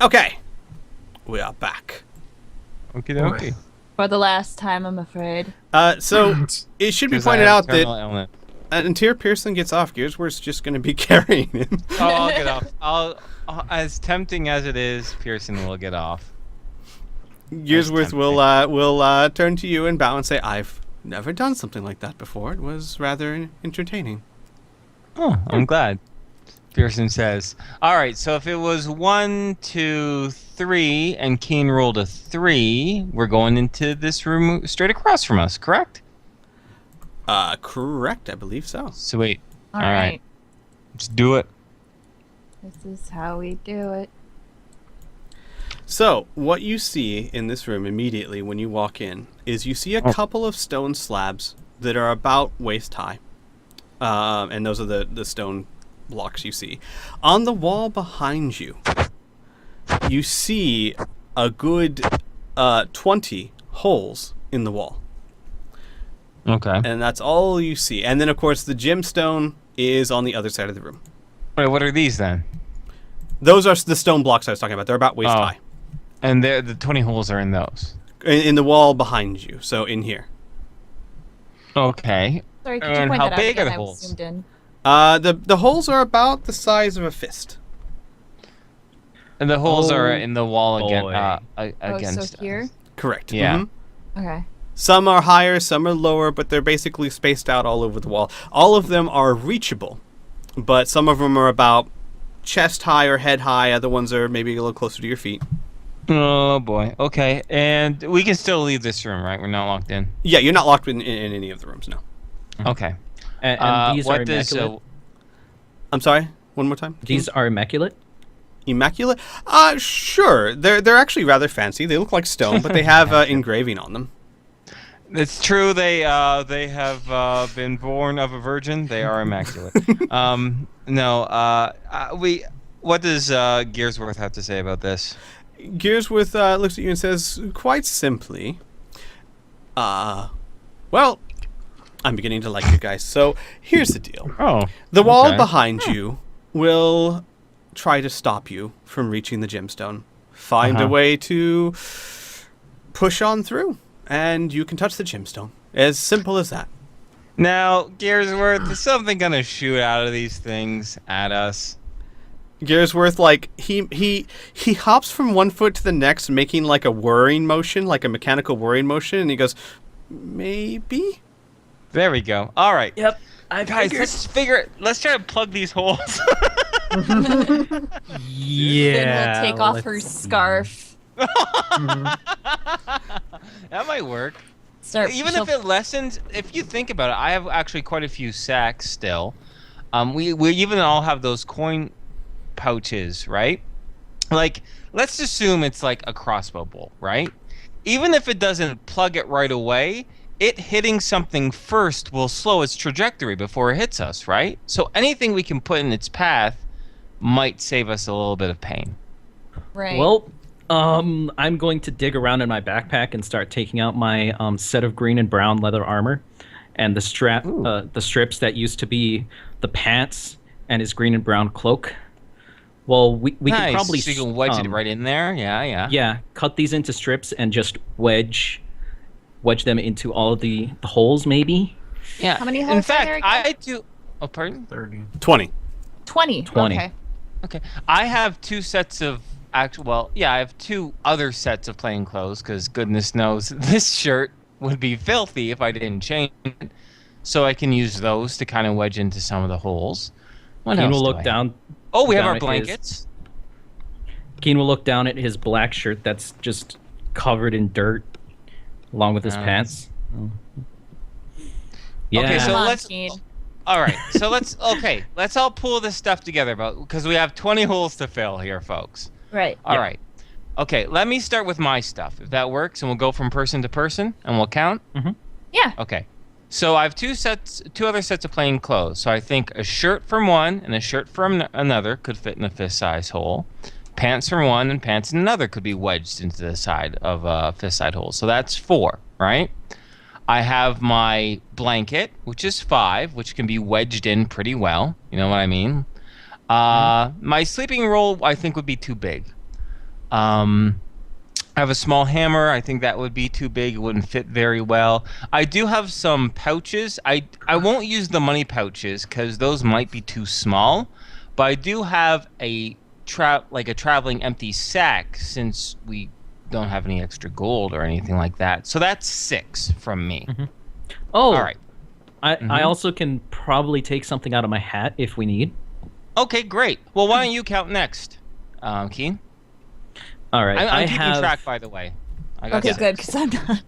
Okay, we are back. Okie dokie. For the last time, I'm afraid. So it should be 'Cause I pointed have out terminal that ailment. until Pearson gets off, Gearsworth's just going to be carrying him. Oh, I'll get off. As tempting as it is, Pearson will get off. Gearsworth tempting. will turn to you and bow and say, "I've never done something like that before. It was rather entertaining." Oh, I'm glad. Pearson says, "All right. So if it was 1, 2, 3, and Keen rolled a 3, we're going into this room straight across from us, correct?" Correct, I believe so. Sweet. All right. Just do it. This is how we do it. So, what you see in this room immediately when you walk in is you see a couple of stone slabs that are about waist high. And those are the stone blocks you see. On the wall behind you, you see a good 20 holes in the wall. Okay. And that's all you see. And then, of course, the gemstone is on the other side of the room. Wait, what are these then? Those are the stone blocks I was talking about. They're about waist high. And the 20 holes are in those. In the wall behind you, so in here. Okay. Sorry, could you And point how that big out are again? the I was holes? zoomed in. The holes are about the size of a fist. And the holes are Oh, in the wall boy. against so here? us. Correct. Yeah. Mhm. Okay. Some are higher, some are lower, but they're basically spaced out all over the wall. All of them are reachable, but some of them are about chest high or head high. Other ones are maybe a little closer to your feet. Oh boy. Okay. And we can still leave this room, right? We're not locked in. Yeah, you're not locked in any of the rooms, no. Okay. And these are what does immaculate. I'm sorry, one more time? These are immaculate. Immaculate? Sure. They're actually rather fancy. They look like stone, but they have engraving on them. It's true. They have been born of a virgin. They are immaculate. No. What does Gearsworth have to say about this? Gearsworth looks at you and says, quite simply, well, I'm beginning to like you guys. So here's the deal. Oh. The wall okay. behind you will try to stop you from reaching the gemstone. Find a way to push on through, and you can touch the gemstone. As simple as that. Now, Gearsworth, is something gonna shoot out of these things at us? Gearsworth, like, he hops from one foot to the next, making like a whirring motion, like a mechanical whirring motion, and he goes, maybe? There we go. All right. Yep. Guys, let's try to plug these holes. Yeah. Finn will take off let's her see. scarf. That might work. Even she'll- if it lessens, if you think about it, I have actually quite a few sacks still. We even all have those coin pouches, right? Like, let's assume it's like a crossbow bolt, right? Even if it doesn't plug it right away, it hitting something first will slow its trajectory before it hits us, right? So anything we can put in its path might save us a little bit of pain. Right. Well, I'm going to dig around in my backpack and start taking out my set of green and brown leather armor, and the strips that used to be the pants and his green and brown cloak. Well, we Nice. could probably So you can wedge it right in there. Yeah. Yeah, cut these into strips and just wedge them into all of the holes, maybe. Yeah. How many In holes are fact, there again? I do. Oh, pardon. 30. 20. 20. 20. Okay. Okay. I have two sets of I have two other sets of plain clothes because goodness knows this shirt would be filthy if I didn't change it. So I can use those to kind of wedge into some of the holes. What Keen else will do look I have? down. Oh, we have down our at blankets. Keen will look down at his black shirt that's just covered in dirt, along with his Nice. pants. Yeah. Okay, so Come on, let's. Keen. All right, so let's all pull this stuff together, because we have 20 holes to fill here, folks. Right. All right. Okay, let me start with my stuff, if that works, and we'll go from person to person, and we'll count. Yeah. Okay. So I have two other sets of plain clothes. So I think a shirt from one and a shirt from another could fit in a fist-size hole. Pants from one and pants in another could be wedged into the side of a fist-size hole. So that's 4, right? I have my blanket, which is 5, which can be wedged in pretty well. You know what I mean? My sleeping roll, I think, would be too big. I have a small hammer. I think that would be too big. It wouldn't fit very well. I do have some pouches. I won't use the money pouches because those might be too small. But I do have a traveling empty sack since we don't have any extra gold or anything like that. So that's 6 from me. Oh, All right. I also can probably take something out of my hat if we need. Okay, great. Well, why don't you count next, Keen? All right. I'm keeping track, by the way. I got Okay, 6. good, because I'm not.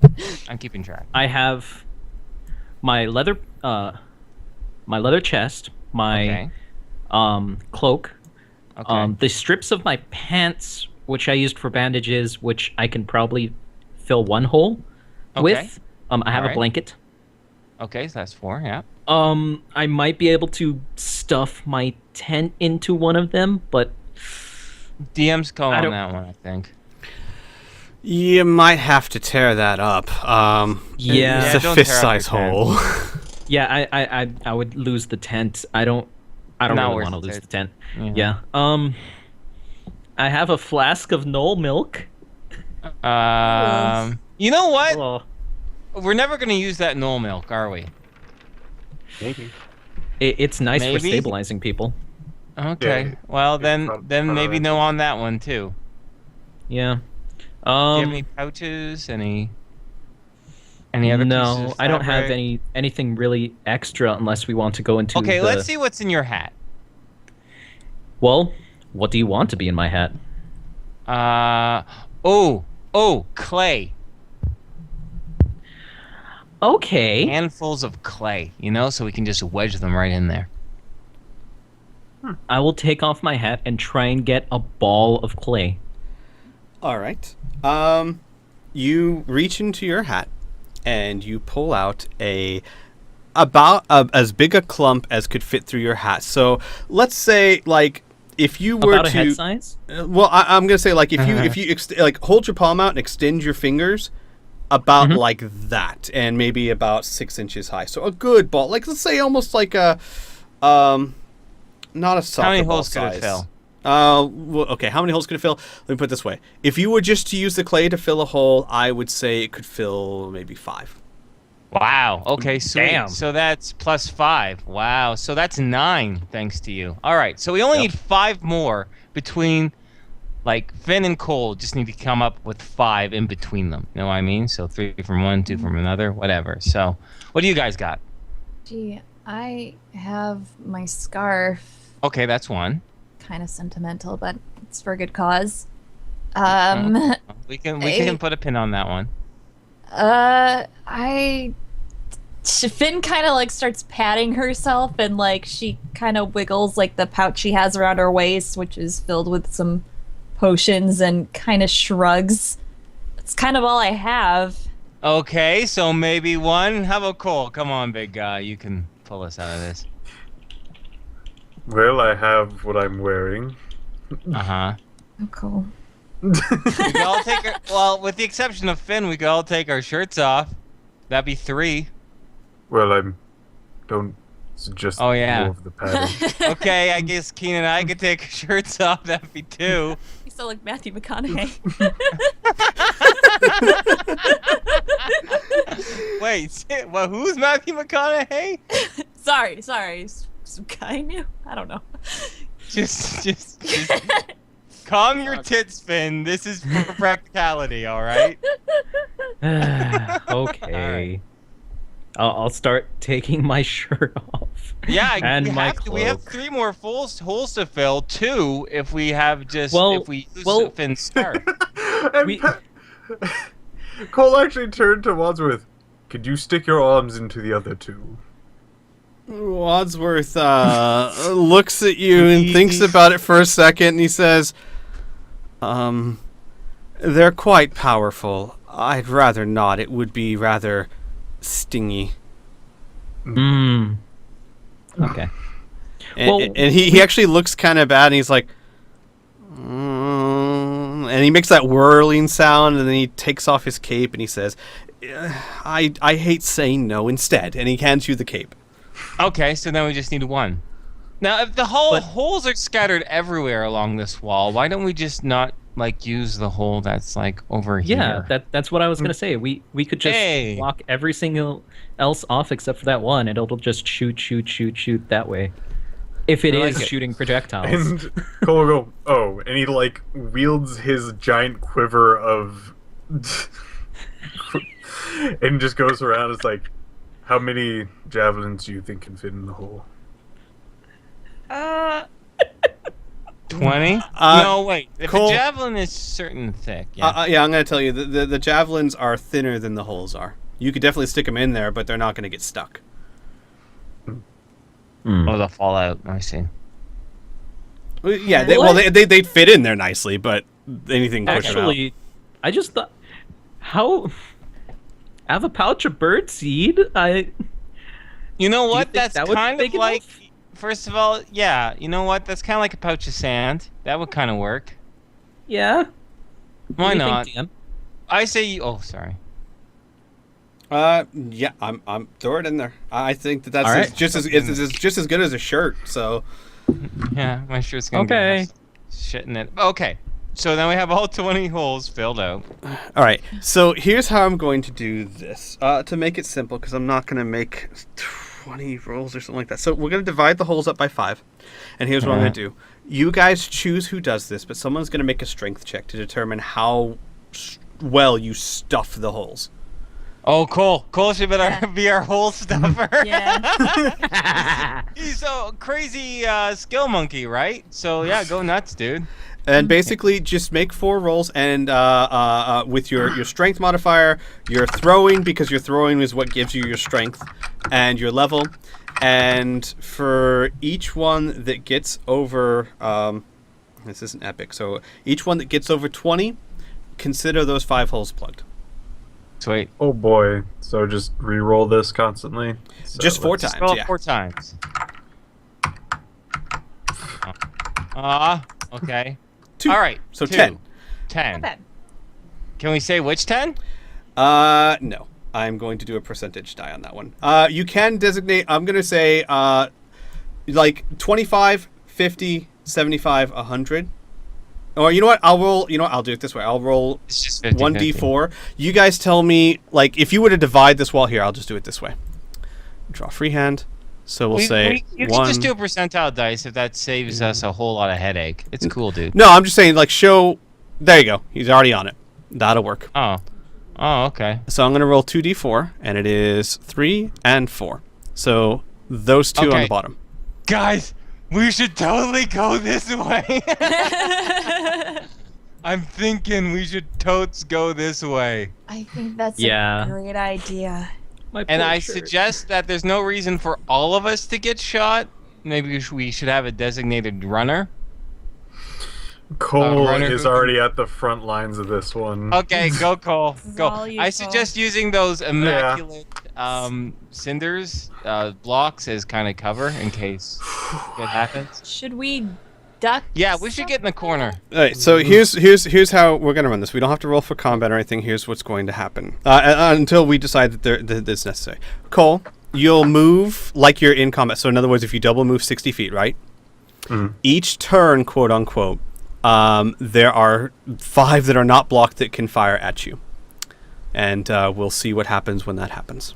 I'm keeping track. I have my leather chest, my Okay. cloak, Okay. the strips of my pants, which I used for bandages, which I can probably fill one hole Okay. with. I have a Alright. blanket. Okay, so that's 4, yeah. I might be able to stuff my tent into one of them, but DM's call I on don't- that one, I think. You might have to tear that up. Yeah. It's Yeah, a don't tear up fist-size your tent. hole. yeah, I would lose the tent. I don't Not really worth want to it. lose the tent. Yeah. Yeah. I have a flask of knoll milk. You know what? Oh, We're never going to use that knoll milk, are we? Maybe. it's nice for Maybe. stabilizing people. Okay. Yeah, Well, yeah, then probably maybe right. no on that one, too. Yeah. Do you have any pouches? Any other pieces No, of I don't have fabric? anything really extra unless we want to go into. Okay, the... let's see what's in your hat. Well, what do you want to be in my hat? Clay. Okay. Handfuls of clay, so we can just wedge them right in there. I will take off my hat and try and get a ball of clay. All right. You reach into your hat and you pull out as big a clump as could fit through your hat. So let's say, like, if you were About to a head size? well, I'm gonna say, like, if you hold your palm out and extend your fingers about like that, and maybe about 6 inches high. So a good ball, like, let's say almost like a not a soccer How many ball holes could it size. fill? Well, okay, how many holes could it fill? Let me put it this way. If you were just to use the clay to fill a hole, I would say it could fill maybe 5. Wow. Okay, sweet. Damn. So that's +5. Wow. So that's 9, thanks to you. All right. So we only need 5 more between, like, Finn and Cole. Just need to come up with 5 in between them. You know what I mean? So 3 from one, 2 from another, whatever. So what do you guys got? Gee, I have my scarf. Okay, that's 1. Kind of sentimental, but it's for a good cause. We can put a pin on that one. Finn kind of like starts patting herself, and like she kind of wiggles like the pouch she has around her waist, which is filled with some potions, and kind of shrugs. It's kind of all I have. Okay, so maybe 1. How about Cole? Come on, big guy. You can pull us out of this. Well, I have what I'm wearing. Uh-huh. Oh, cool. We could all take our, well, with the exception of Finn, we could all take our shirts off. That'd be 3. Well, don't suggest Oh, yeah. more of the padding. Okay, I guess Keen and I could take our shirts off. That'd be 2. You sound like Matthew McConaughey. Wait, well, who's Matthew McConaughey? sorry. Some guy I knew. I don't know. Just calm your tits, Finn. This is for practicality, all right? Okay. I'll start taking my shirt off. Yeah, and we my have to. We have cloak. 3 more holes to fill. 2 if we have just Well- if we use well- Finn's scarf. And We- Cole actually turned to Wadsworth. Could you stick your arms into the other 2? Wadsworth looks at you and thinks about it for a second, and he says, they're quite powerful. I'd rather not. It would be rather stingy. Hmm. Okay. And, Well- and he actually looks kind of bad, and he's like, and he makes that whirling sound, and then he takes off his cape, and he says, I hate saying no instead, and he hands you the cape. Okay, so then we just need 1. Now, if the holes are scattered everywhere along this wall, why don't we just not like use the hole that's like over Yeah, here? that's what I was gonna say. We could just Hey. block every single else off except for that one, and it'll just shoot that way. If it I is like it. shooting projectiles. And Cole will go, oh, and he like wields his giant quiver of, and just goes around. It's like, how many javelins do you think can fit in the hole? 20? No, wait. If Cole- a javelin is certain thick, yeah. Yeah, I'm going to tell you, the javelins are thinner than the holes are. You could definitely stick them in there, but they're not going to get stuck. Oh, the fallout. I see. Well, yeah, they'd fit in there nicely, but anything push them out. Actually, I just thought, how I have a pouch of bird seed. You know you what? think That's that would be kind of big like. enough? First of all, yeah. You know what? That's kind of like a pouch of sand. That would kind of work. Yeah. Why What do you not? think, Dan? I say you. Oh, sorry. Yeah, I'm throw it in there. I think that's All right. just as good as a shirt. So Yeah, my shirt's gonna Okay. be shit in it. Okay, so then we have all 20 holes filled out. all right. So here's how I'm going to do this to make it simple, because I'm not going to make 20 rolls or something like that. So we're going to divide the holes up by 5, and here's what I'm going to do. You guys choose who does this, but someone's going to make a strength check to determine how well you stuff the holes. Oh, Cole should be our hole stuffer. Yeah. He's a crazy skill monkey, right? So yeah, go nuts, dude. And basically, just make 4 rolls, and with your strength modifier, your throwing, because your throwing is what gives you your strength, and your level. And for each one that gets over, this isn't epic, so each one that gets over 20, consider those 5 holes plugged. Sweet. Oh boy! So just re-roll this constantly. So Just 4 let's- times, Roll yeah. 4 times. Okay. 2. All right. So 2. 10. 10. Okay. Can we say which 10? No. I'm going to do a percentage die on that one. You can designate, I'm going to say, like 25, 50, 75, 100. Or you know what? I'll do it this way. I'll roll It's just 50, 1d4. You guys tell me, like, if you were to divide this wall here, I'll just do it this way. Draw freehand. So we'll say you 1. can just do a percentile dice if that saves us a whole lot of headache. It's cool, dude. No, I'm just saying, like, show. There you go. He's already on it. That'll work. Oh, okay. So I'm going to roll 2d4, and it is 3 and 4. So those 2 on Okay. the bottom. Guys, we should totally go this way. I'm thinking we should totes go this way. I think that's Yeah. a great idea. My And poor I shirt. suggest that there's no reason for all of us to get shot. Maybe we should have a designated runner. Cole runner is who- already at the front lines of this one. Okay, go Cole. This is Go. all you, I Cole. suggest using those immaculate cinders, blocks as kind of cover in case it happens. Should we duck? Yeah, we should get in the corner. All right, so here's how we're going to run this. We don't have to roll for combat or anything. Here's what's going to happen until we decide that that's necessary. Cole, you'll move like you're in combat. So in other words, if you double move 60 feet, right? Mhm. Each turn, quote unquote, there are 5 that are not blocked that can fire at you. And we'll see what happens when that happens.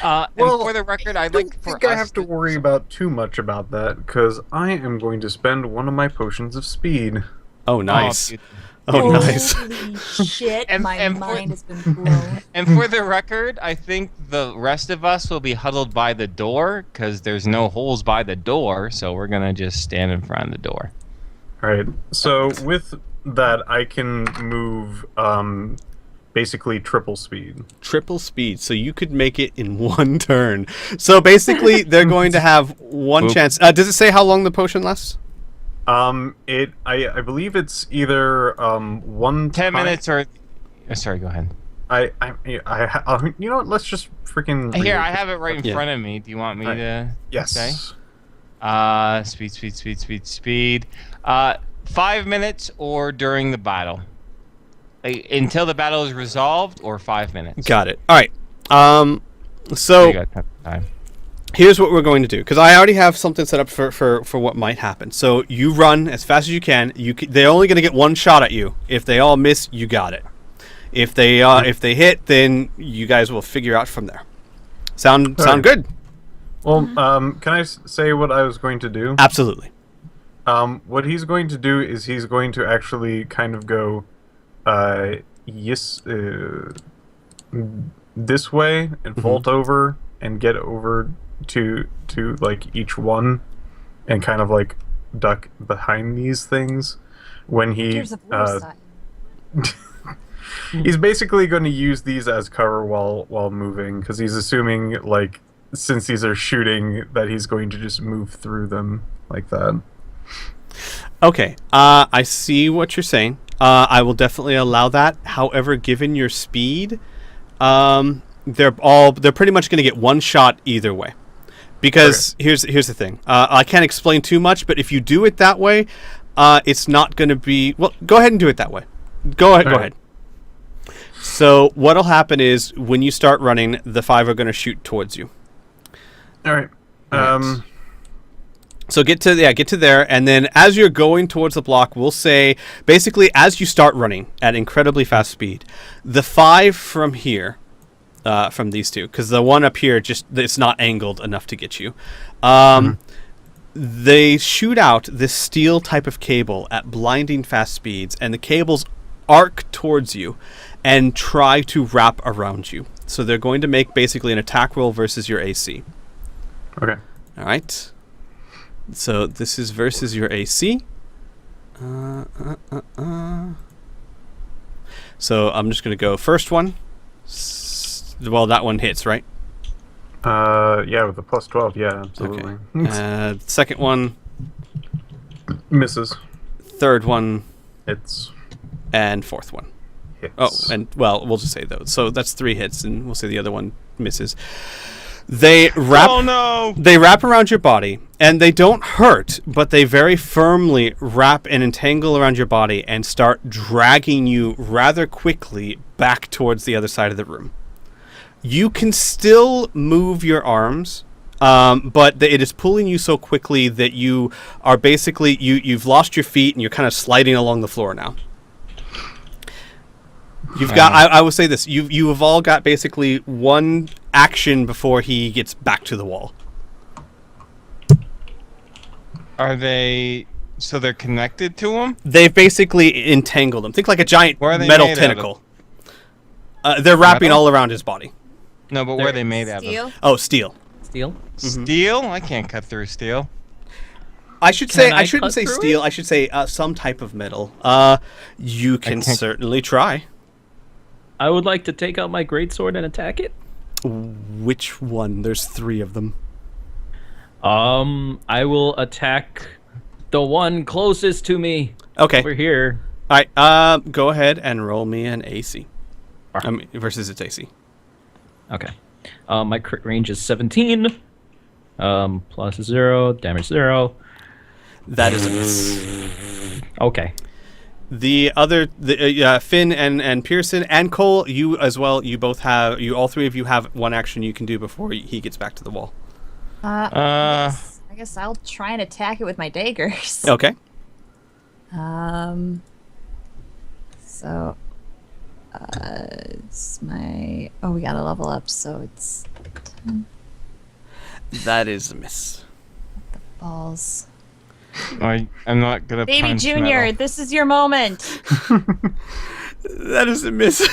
And Well, for the record, I I'd don't like for think I us have to worry about too much about that, because I am going to spend one of my potions of speed. Oh, nice. dude. Oh, nice. Holy shit, And- my and for- mind has been blown. And for the record, I think the rest of us will be huddled by the door because there's no holes by the door, so we're gonna just stand in front of the door. Alright, so with that, I can move basically triple speed. Triple speed, so you could make it in 1 turn. So basically, they're going to have 1 Boop. chance. Does it say how long the potion lasts? I believe it's either 1 10 time- minutes or. Sorry, go ahead. You know what? Let's just freaking. Here, I have it right in Yeah. front of me. Do you want me to? Yes. Okay. Speed. 5 minutes or during the battle. Until the battle is resolved, or 5 minutes. Got it. All right. So So you got time. Here's what we're going to do, because I already have something set up for what might happen. So you run as fast as you can. They're only going to get one shot at you. If they all miss, you got it. If they hit, then you guys will figure out from there. Sound good? Well, can I say what I was going to do? Absolutely. What he's going to do is he's going to actually kind of go, this way and vault over and get over to like each one, and kind of like duck behind these things when he. He's basically going to use these as cover while moving, because he's assuming, like, since these are shooting, that he's going to just move through them like that. Okay, I see what you're saying. I will definitely allow that. However, given your speed, they're pretty much going to get one shot either way. Because here's the thing. I can't explain too much, but if you do it that way, it's not going to be. Well, go ahead and do it that way. Go ahead. So what'll happen is when you start running, the 5 are going to shoot towards you. All right. So get to there, and then as you're going towards the block, we'll say basically as you start running at incredibly fast speed, the 5 from here, from these two, because the one up here it's not angled enough to get you. They shoot out this steel type of cable at blinding fast speeds, and the cables arc towards you and try to wrap around you. So they're going to make basically an attack roll versus your AC. Okay. All right. So this is versus your AC. So I'm just going to go first one. Well, that one hits, right? Yeah, with the plus 12, yeah, absolutely. Okay. Second one. Misses. Third one. Hits. And fourth one. Hits. Oh, and well, we'll just say those. So that's 3 hits, and we'll say the other one misses. They wrap. Oh no! They wrap around your body, and they don't hurt, but they very firmly wrap and entangle around your body and start dragging you rather quickly back towards the other side of the room. You can still move your arms, but it is pulling you so quickly that you are basically you've lost your feet and you're kind of sliding along the floor now. You've got. I will say this: you have all got basically one action before he gets back to the wall. Are they? So they're connected to him? They've basically entangled him. Think like a giant metal tentacle. They're wrapping all around his body. No, but where are they made out of? Oh, steel. Steel? Steel? I can't cut through steel. I shouldn't say through steel. I should say some type of metal. You can certainly try. I would like to take out my greatsword and attack it. Which one? There's 3 of them. I will attack the one closest to me. Okay. Over here. All right. Go ahead and roll me an AC. Versus its AC. Okay. My crit range is 17. Plus 0, damage 0. That is a miss. Okay. The other, Finn and Pearson and Cole, you as well. You both have. All 3 of you have one action you can do before he gets back to the wall. I guess I'll try and attack it with my daggers. Okay. So, it's my. Oh, we gotta level up, so it's 10 That is a miss. balls. I'm not gonna. Baby punch Junior, metal. this is your moment. That is a miss.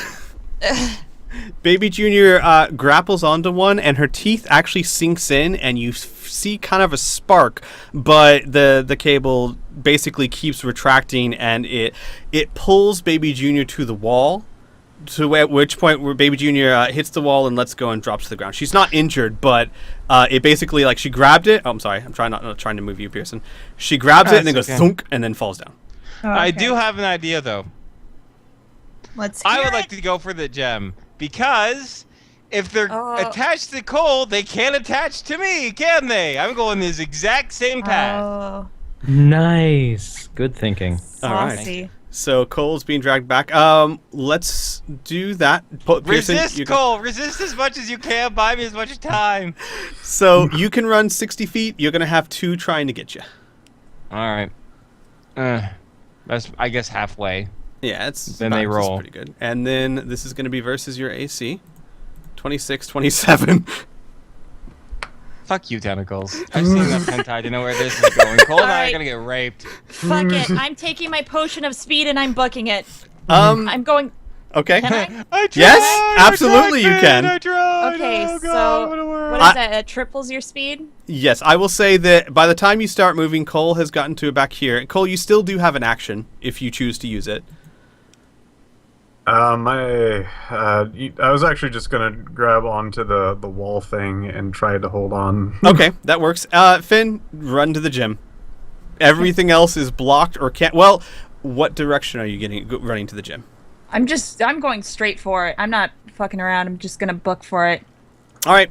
Baby Junior grapples onto one, and her teeth actually sinks in, and you see kind of a spark, but the cable basically keeps retracting, and it pulls Baby Junior to the wall. To at which point where Baby Junior hits the wall and lets go and drops to the ground. She's not injured, but it basically she grabbed it. Oh, I'm sorry, I'm not trying to move you, Pearson. She grabs it and then goes thunk and then falls down. Oh, I do have an idea though. Let's. I hear would it. like to go for the gem because if they're attached to Cole, they can't attach to me, can they? I'm going this exact same path. Oh, Nice. Good thinking. All right. saucy. So Cole's being dragged back. Let's do that. Pearson, Resist, Cole. Resist as much as you can. Buy me as much time. So you can run 60 feet. You're gonna have 2 trying to get you. All right. That's, I guess, halfway. Yeah, it's Then they roll. pretty good. And then this is gonna be versus your AC. 26, 27. Fuck you, tentacles. I've seen enough hentai to know where this is going. Cole and I are Alright. gonna get raped. Fuck it. I'm taking my potion of speed and I'm booking it. Um. I'm going. Okay. Can I? I tried, Yes, absolutely you can. I tried. Okay, Oh, so God, what a word. what is that? It triples your speed? Yes, I will say that by the time you start moving, Cole has gotten to back here. Cole, you still do have an action if you choose to use it. I was actually just gonna grab onto the wall thing and try to hold on. Okay, that works. Finn, run to the gym. Everything else is blocked or can't. Well, what direction are you running to the gym? I'm going straight for it. I'm not fucking around. I'm just gonna book for it. All right.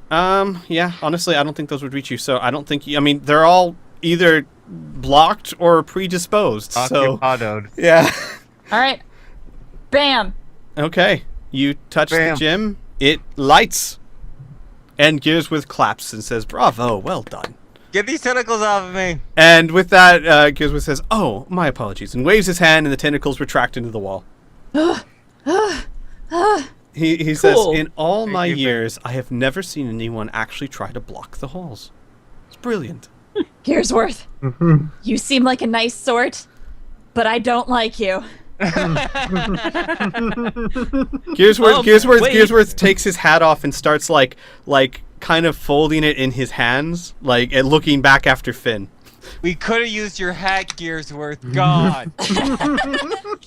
Yeah. Honestly, I don't think those would reach you. So I don't think. I mean, they're all either blocked or predisposed. So Occupadoed. yeah. All right. Bam. Okay. You touch the Bam. gym. It lights. And Gearsworth claps and says, "Bravo, well done." Get these tentacles off of me. And with that, Gearsworth says, "Oh, my apologies," and waves his hand, and the tentacles retract into the wall. He says, Cool. "In all my you, Finn. years, I have never seen anyone actually try to block the halls. It's brilliant." Gearsworth. You seem like a nice sort, but I don't like you. Gearsworth takes his hat off and starts like kind of folding it in his hands, like and looking back after Finn. We could have used your hat, Gearsworth. God.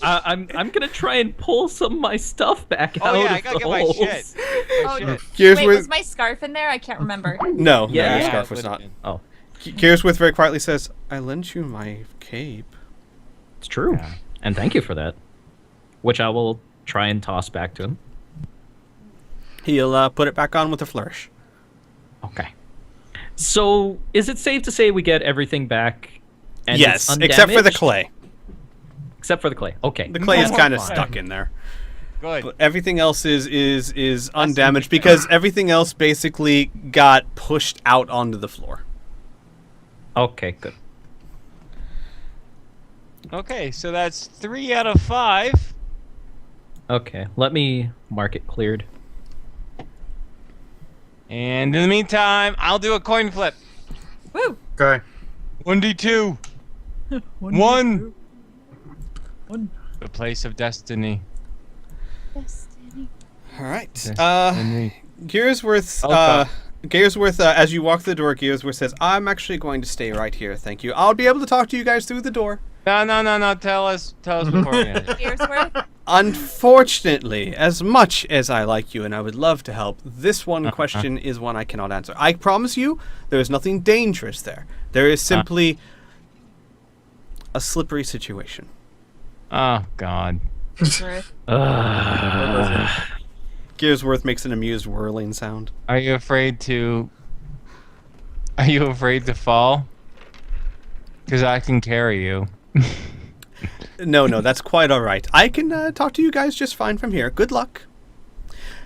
I'm gonna try and pull some of my stuff back out. Oh yeah, I of gotta the get my holes. shit. Oh, shit. Wait, Gearsworth, was my scarf in there? I can't remember. no, Yeah. your Yeah, scarf was not. Oh, Gearsworth very quietly says, "I lent you my cape." it's true. Yeah. And thank you for that. Which I will try and toss back to him. He'll put it back on with a flourish. Okay. So, is it safe to say we get everything back? And Yes, it's except for the undamaged? clay. Except for the clay. Okay. The clay is More kind of fun. stuck in there. Good. But everything else is undamaged because everything else basically got pushed out onto the floor. Okay, good. Okay, so that's 3 out of 5. Okay, let me mark it cleared. And in the meantime, I'll do a coin flip. Woo! Okay. 1d2. 1. The place of destiny. Destiny. All right. Destiny. Gearsworth, Okay. Gearsworth, as you walk through the door, Gearsworth says, "I'm actually going to stay right here, thank you. I'll be able to talk to you guys through the door." No. Tell us before we end it. Gearsworth. Unfortunately, as much as I like you and I would love to help, this one question is one I cannot answer. I promise you, there is nothing dangerous there. There is simply a slippery situation. Oh, God. Gearsworth. Gearsworth makes an amused whirling sound. Are you afraid to fall? Because I can carry you. No, that's quite all right. I can talk to you guys just fine from here. Good luck.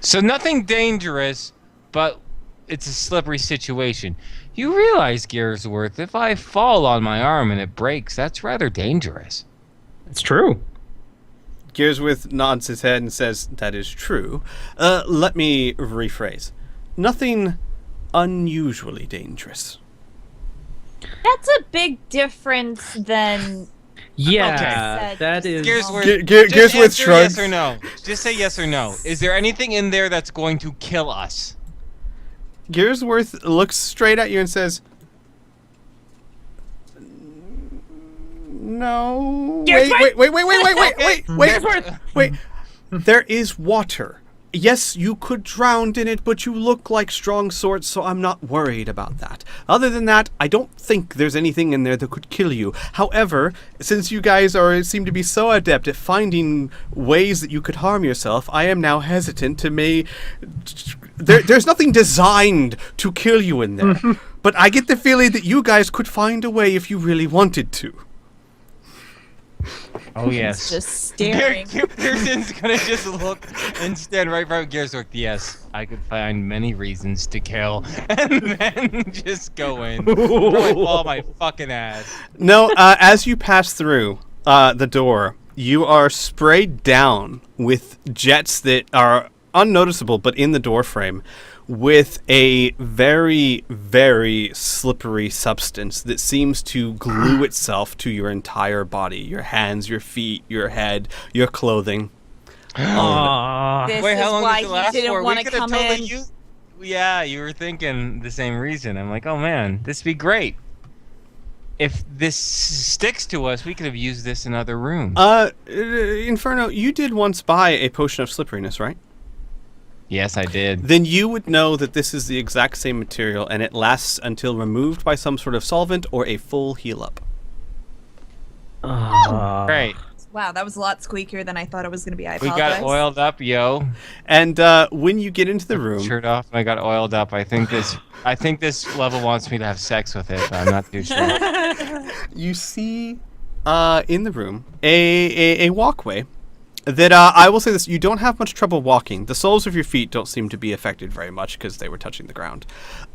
So nothing dangerous, but it's a slippery situation. You realize, Gearsworth, if I fall on my arm and it breaks, that's rather dangerous. It's true. Gearsworth nods his head and says, "That is true. Let me rephrase. Nothing unusually dangerous." That's a big difference than. Yeah, Okay. that is. Gearsworth, Gearsworth just answer shrugs. yes or no. Just say yes or no. Is there anything in there that's going to kill us? Gearsworth looks straight at you and says, "No. Wait. There is water. Yes, you could drown in it, but you look like strong sorts, so I'm not worried about that. Other than that, I don't think there's anything in there that could kill you. However, since you guys seem to be so adept at finding ways that you could harm yourself, I am now hesitant to there's nothing designed to kill you in there. But I get the feeling that you guys could find a way if you really wanted to." Oh He's yes. just staring. Pearson's gonna just look and stand right in front of Gearsworth. Yes, I could find many reasons to kill, and then just go in. Probably fall my fucking ass. No, as you pass through the door, you are sprayed down with jets that are unnoticeable, but in the door frame, with a very, very slippery substance that seems to glue itself to your entire body, your hands, your feet, your head, your clothing. Aw. This Wait, is how long why does it he last didn't for? want We to could have come totally in. used. Yeah, you were thinking the same reason. I'm like, oh man, this would be great. If this sticks to us, we could have used this in other rooms. Inferno, you did once buy a potion of slipperiness, right? Yes, I did. Then you would know that this is the exact same material, and it lasts until removed by some sort of solvent or a full heal up. Great. Wow, that was a lot squeakier than I thought it was going to be. I We apologize. got oiled up, yo. And when you get into the room, Shirt off. I got oiled up. I think this level wants me to have sex with it, but I'm not too sure. you see in the room a walkway that I will say this: you don't have much trouble walking. The soles of your feet don't seem to be affected very much because they were touching the ground.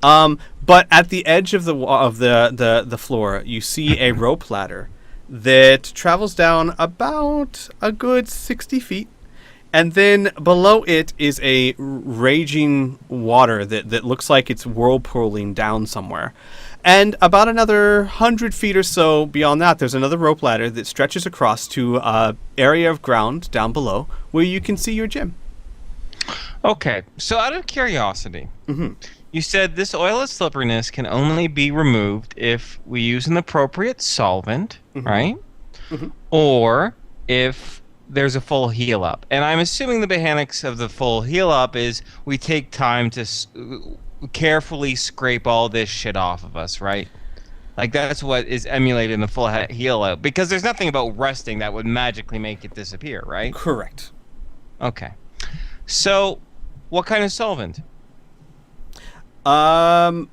But at the edge of the floor, you see a rope ladder that travels down about a good 60 feet. And then below it is a raging water that looks like it's whirlpooling down somewhere. And about another 100 feet or so beyond that, there's another rope ladder that stretches across to an area of ground down below where you can see your gym. Okay, so out of curiosity, you said this oil of slipperiness can only be removed if we use an appropriate solvent, right? Or if there's a full heal up. And I'm assuming the mechanics of the full heal up is we take time to carefully scrape all this shit off of us, right? Like that's what is emulated in the full heal up, because there's nothing about resting that would magically make it disappear, right? Correct. Okay. So, what kind of solvent? Well,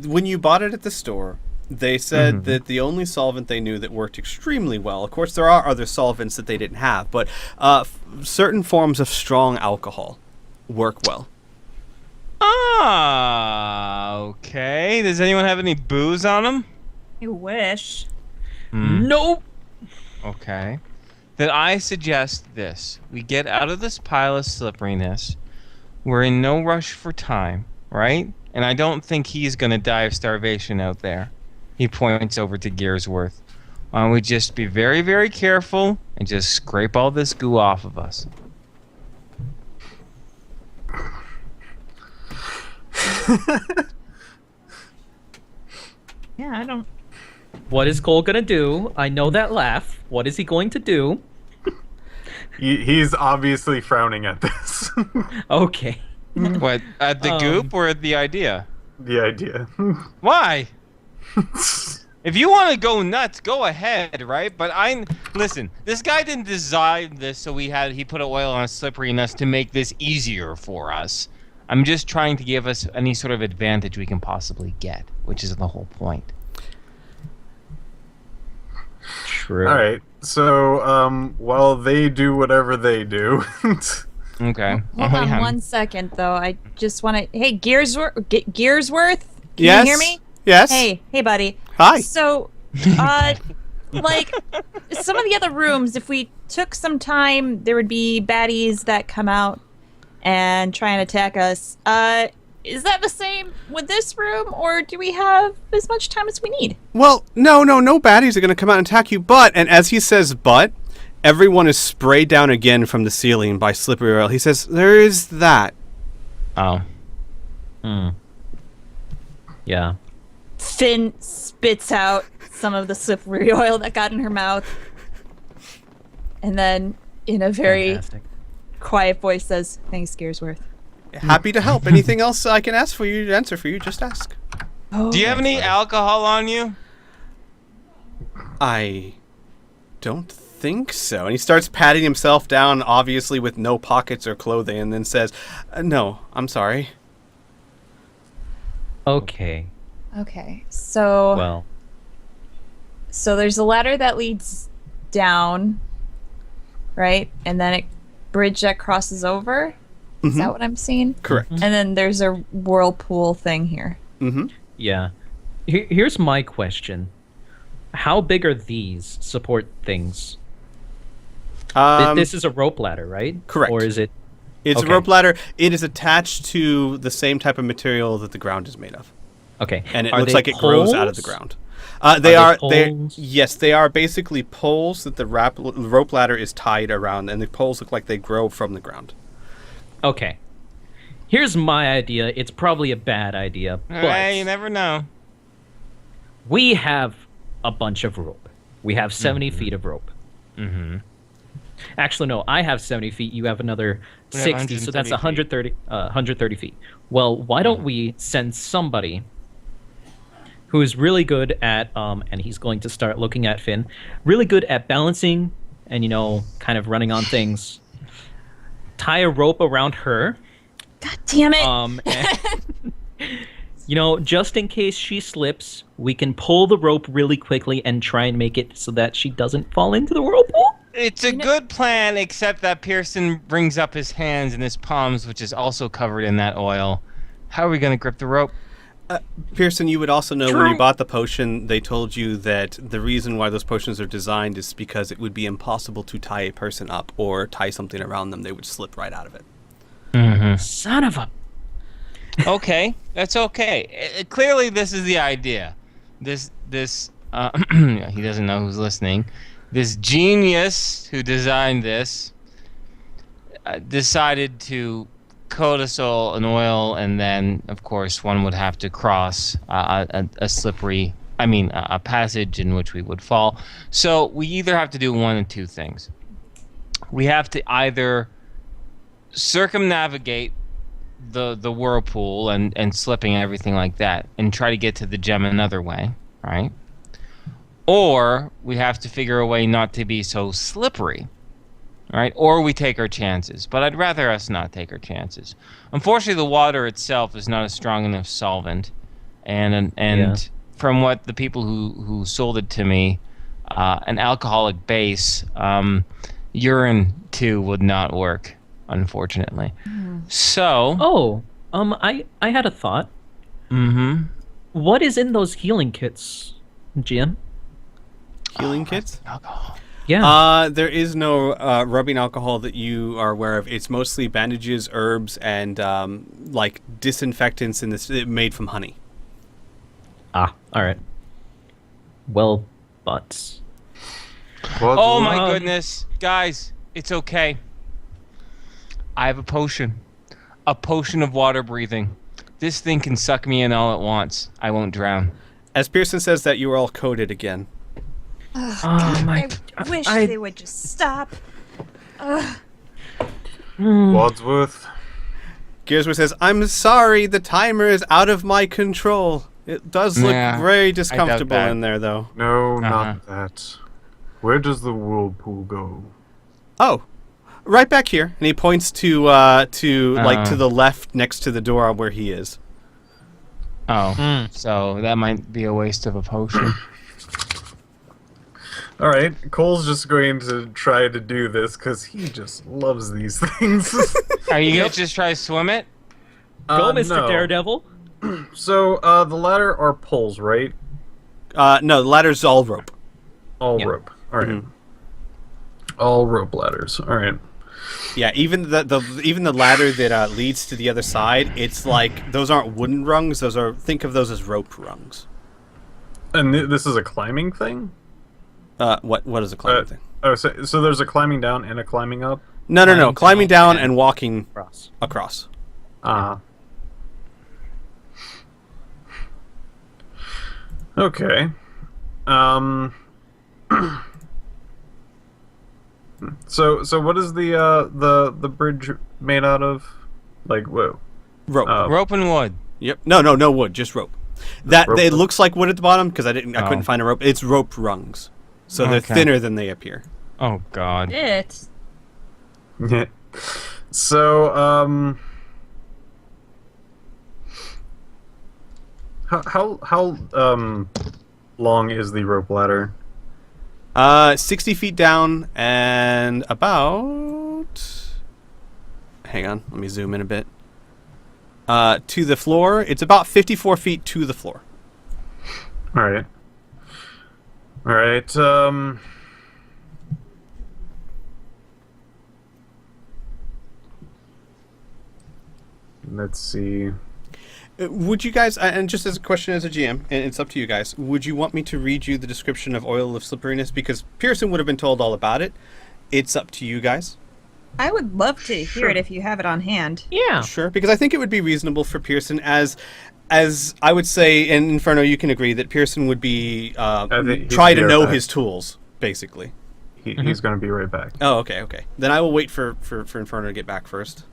when you bought it at the store, they said that the only solvent they knew that worked extremely well, of course there are other solvents that they didn't have, but certain forms of strong alcohol work well. Ah, okay. Does anyone have any booze on them? I wish. Nope. Okay. Then I suggest this. We get out of this pile of slipperiness. We're in no rush for time, right? And I don't think he's going to die of starvation out there. He points over to Gearsworth. Why don't we just be very, very careful and just scrape all this goo off of us? Yeah, I don't. What is Cole gonna do? I know that laugh. What is he going to do? He's obviously frowning at this. Okay. What, at the goop or at the idea? The idea. Why? If you want to go nuts, go ahead, right? But listen. This guy didn't design this, so he put oil on slipperiness to make this easier for us. I'm just trying to give us any sort of advantage we can possibly get, which is the whole point. True. All right. So, while they do whatever they do. Okay. Hold on Yeah. 1 second, though. I just want to. Hey, Gearsworth? Can Yes? you hear me? Yes. Hey, buddy. Hi. So, like, some of the other rooms, if we took some time, there would be baddies that come out and try and attack us. Is that the same with this room, or do we have as much time as we need? Well, no baddies are going to come out and attack you, and as he says but, everyone is sprayed down again from the ceiling by slippery oil. He says, there is that. Oh. Yeah. Finn spits out some of the slippery oil that got in her mouth. And then, in a very Fantastic. quiet voice, says, "Thanks, Gearsworth." Happy to help. Anything else I can answer for you, just ask. Oh, Do you have any alcohol on you? I don't think so. And he starts patting himself down, obviously with no pockets or clothing, and then says, no, I'm sorry. Okay. Okay, so Well. So there's a ladder that leads down, right? And then a bridge that crosses over. Is that what I'm seeing? Correct. And then there's a whirlpool thing here. Mm-hmm. Yeah. Here's my question. How big are these support things? This is a rope ladder, right? Correct. Or is it... It's Okay. a rope ladder. It is attached to the same type of material that the ground is made of. Okay. And it Are looks they like it grows out of the poles? ground. Are They they are. poles? Yes, they are basically poles that the rope ladder is tied around, and the poles look like they grow from the ground. Okay. Here's my idea. It's probably a bad idea, but Hey, you never know. we have a bunch of rope. We have 70 feet of rope. Mm-hmm. Actually, no, I have 70 feet. You have another We have 60, so that's 130 130 feet. Well, why don't we send somebody who is really good at, and he's going to start looking at Finn, really good at balancing and, kind of running on things. Tie a rope around her. God damn it! And, just in case she slips, we can pull the rope really quickly and try and make it so that she doesn't fall into the whirlpool. It's a good plan, except that Pearson brings up his hands and his palms, which is also covered in that oil. How are we going to grip the rope? Pearson, you would also know when True. you bought the potion, they told you that the reason why those potions are designed is because it would be impossible to tie a person up or tie something around them. They would slip right out of it. Mm-hmm. Son of a... Okay, that's okay. Clearly, this is the idea. This he doesn't know who's listening. This genius who designed this decided to coat us all in oil, and then, of course, one would have to cross a passage in which we would fall. So we either have to do one of two things. We have to either circumnavigate the whirlpool and slipping and everything like that, and try to get to the gem another way, right? Or we have to figure a way not to be so slippery, right? Or we take our chances. But I'd rather us not take our chances. Unfortunately, the water itself is not a strong enough solvent, and Yeah. from what the people who sold it to me, an alcoholic base, urine too would not work, unfortunately. So, Oh, I had a thought. mm-hmm. What is in those healing kits, Jim? Healing kits? Alcohol. Yeah. There is no rubbing alcohol that you are aware of. It's mostly bandages, herbs, and like disinfectants in this made from honey. All right. Well, but... Well, Oh my Um, goodness, guys, it's okay. I have a potion of water breathing. This thing can suck me in all at once. I won't drown. As Pearson says that, you are all coded again. Oh my... I wish I- they would just stop. Wadsworth. Gearsworth says, "I'm sorry, the timer is out of my control. It does look Yeah, very discomfortable that. in there, though." No, Uh-huh. not that. Where does the whirlpool go? Oh, right back here. And he points to to the left next to the door where he is. Oh, so that might be a waste of a potion. All right, Cole's just going to try to do this because he just loves these things. Are you gonna just try to swim it? Go, Mr. no. Daredevil. So, the ladder are poles, right? No, the ladder's all rope. All Yeah. rope. All right. All rope ladders. All right. Yeah, even the ladder that leads to the other side, it's like those aren't wooden rungs. Think of those as rope rungs. And this is a climbing thing? What is a climbing thing? Oh, so there's a climbing down and a climbing up? No. Climbing down and- and walking Cross. across. Okay. So what is the bridge made out of? Like what? Rope. Rope and wood. Yep. No wood, just rope. That Rope. it looks like wood at the bottom because I couldn't Oh. find a rope. It's rope rungs, so they're Okay. thinner than they appear. Oh God. It. Yeah. So how long is the rope ladder? 60 feet down and about... Hang on, let me zoom in a bit. To the floor, it's about 54 feet to the floor. Alright. Alright, let's see. Would you guys, and just as a question as a GM, and it's up to you guys, would you want me to read you the description of Oil of Slipperiness? Because Pearson would have been told all about it. It's up to you guys. I would love to hear it if you have it on hand. Yeah. Sure, because I think it would be reasonable for Pearson as I would say, and Inferno, you can agree that Pearson would be try to know his tools, basically. He's going to be right back. Oh, okay. Then I will wait for Inferno to get back first,